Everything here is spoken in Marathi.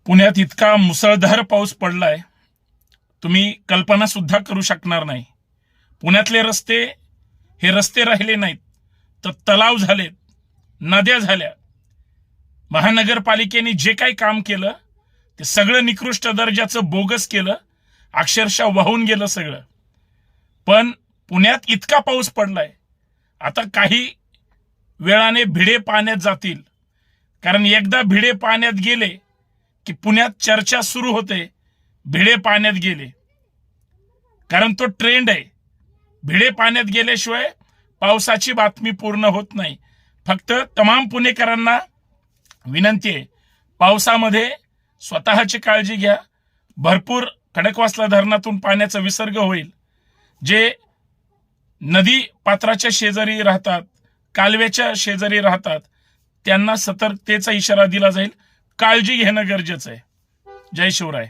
पुण्यात इतका मुसळधार पाऊस पडलाय, तुम्ही कल्पना सुद्धा करू शकणार नाही। पुण्यातले रस्ते हे रस्ते राहिले नाहीत तर तलाव झालेत, नद्या झाल्या। महानगरपालिकेने जे काही काम केलं ते सगळं निकृष्ट दर्जाचं बोगस केलं, अक्षरशः वाहून गेलं सगळं। पण पुण्यात इतका पाऊस पडलाय, आता काही वेळाने भिडे पाण्यात जातील, कारण एकदा भिडे पाण्यात गेले की पुण्यात चर्चा सुरू होते, भिडे पाण्यात गेले, कारण तो ट्रेंड आहे। भिडे पाण्यात गेल्याशिवाय पावसाची बातमी पूर्ण होत नाही। फक्त तमाम पुणेकरांना विनंती आहे, पावसामध्ये स्वतःची काळजी घ्या। भरपूर खडकवासला धरणातून पाण्याचा विसर्ग होईल। जे नदी पात्राच्या शेजारी राहतात, कालव्याच्या शेजारी राहतात, त्यांना सतर्कतेचा इशारा दिला जाईल। काळजी घेणं गरजेचं आहे। जय शिवराय।